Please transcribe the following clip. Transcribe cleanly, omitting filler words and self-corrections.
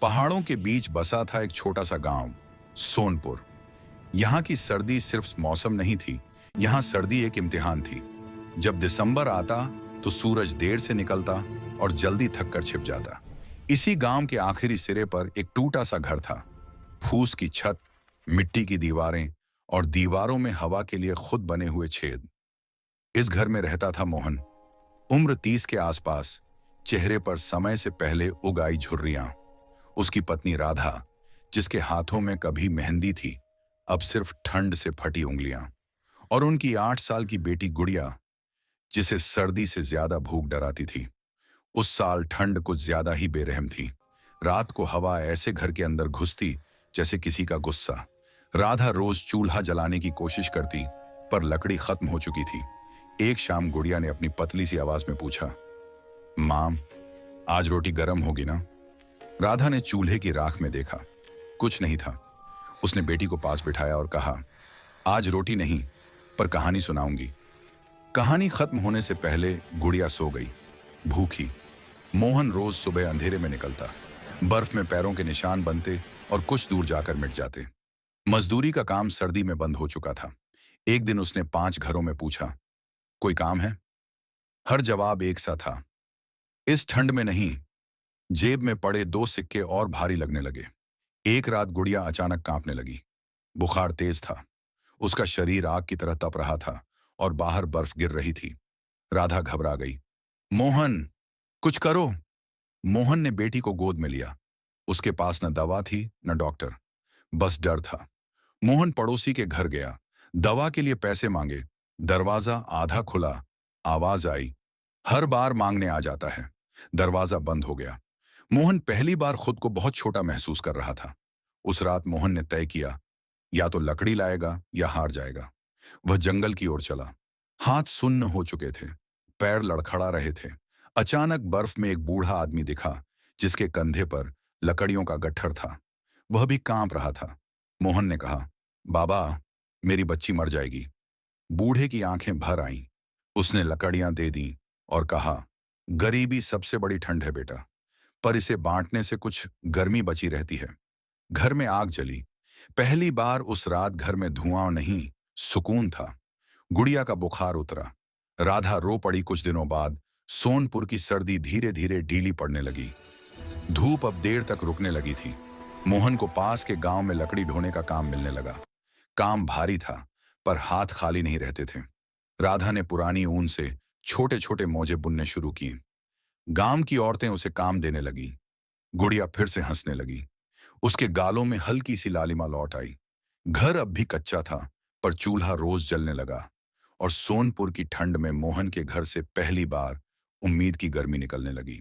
पहाड़ों के बीच बसा था एक छोटा सा गांव, सोनपुर। यहाँ की सर्दी सिर्फ मौसम नहीं थी, यहाँ सर्दी एक इम्तिहान थी। जब दिसंबर आता तो सूरज देर से निकलता और जल्दी थक कर छिप जाता। इसी गांव के आखिरी सिरे पर एक टूटा सा घर था, फूस की छत, मिट्टी की दीवारें और दीवारों में हवा के लिए खुद बने हुए छेद। इस घर में रहता था मोहन, उम्र 30 के आसपास, चेहरे पर समय से पहले उग आई झुर्रियां। उसकी पत्नी राधा, जिसके हाथों में कभी मेहंदी थी, अब सिर्फ ठंड से फटी उंगलियां। और उनकी 8 साल की बेटी गुड़िया, जिसे सर्दी से ज्यादा भूख डराती थी। उस साल ठंड कुछ ज्यादा ही बेरहम थी। रात को हवा ऐसे घर के अंदर घुसती जैसे किसी का गुस्सा। राधा रोज चूल्हा जलाने की कोशिश करती, पर लकड़ी खत्म हो चुकी थी। एक शाम गुड़िया ने अपनी पतली सी आवाज में पूछा, माम, आज रोटी गर्म होगी ना? राधा ने चूल्हे की राख में देखा, कुछ नहीं था। उसने बेटी को पास बिठाया और कहा, आज रोटी नहीं, पर कहानी सुनाऊंगी। कहानी खत्म होने से पहले गुड़िया सो गई, भूखी। मोहन रोज सुबह अंधेरे में निकलता, बर्फ में पैरों के निशान बनते और कुछ दूर जाकर मिट जाते। मजदूरी का काम सर्दी में बंद हो चुका था। एक दिन उसने 5 घरों में पूछा, कोई काम है? हर जवाब एक सा था, इस ठंड में नहीं। जेब में पड़े 2 सिक्के और भारी लगने लगे। एक रात गुड़िया अचानक कांपने लगी। बुखार तेज था, उसका शरीर आग की तरह तप रहा था और बाहर बर्फ गिर रही थी। राधा घबरा गई। मोहन, कुछ करो। मोहन ने बेटी को गोद में लिया। उसके पास न दवा थी न डॉक्टर, बस डर था। मोहन पड़ोसी के घर गया, दवा के लिए पैसे मांगे। दरवाजा आधा खुला, आवाज आई, हर बार मांगने आ जाता है। दरवाजा बंद हो गया। मोहन पहली बार खुद को बहुत छोटा महसूस कर रहा था। उस रात मोहन ने तय किया, या तो लकड़ी लाएगा या हार जाएगा। वह जंगल की ओर चला। हाथ सुन्न हो चुके थे, पैर लड़खड़ा रहे थे। अचानक बर्फ में एक बूढ़ा आदमी दिखा, जिसके कंधे पर लकड़ियों का गट्ठर था। वह भी कांप रहा था। मोहन ने कहा, बाबा, मेरी बच्ची मर जाएगी। बूढ़े की आंखें भर आईं। उसने लकड़ियां दे दी और कहा, गरीबी सबसे बड़ी ठंड है बेटा, पर इसे बांटने से कुछ गर्मी बची रहती है। घर में आग जली। पहली बार उस रात घर में धुआं नहीं, सुकून था। गुड़िया का बुखार उतरा। राधा रो पड़ी। कुछ दिनों बाद सोनपुर की सर्दी धीरे धीरे ढीली पड़ने लगी। धूप अब देर तक रुकने लगी थी। मोहन को पास के गांव में लकड़ी ढोने का काम मिलने लगा। काम भारी था, पर हाथ खाली नहीं रहते थे। राधा ने पुरानी ऊन से छोटे छोटे मोजे बुनने शुरू किए। गांव की औरतें उसे काम देने लगी। गुड़िया फिर से हंसने लगी। उसके गालों में हल्की सी लालिमा लौट आई। घर अब भी कच्चा था, पर चूल्हा रोज जलने लगा। और सोनपुर की ठंड में मोहन के घर से पहली बार उम्मीद की गर्मी निकलने लगी।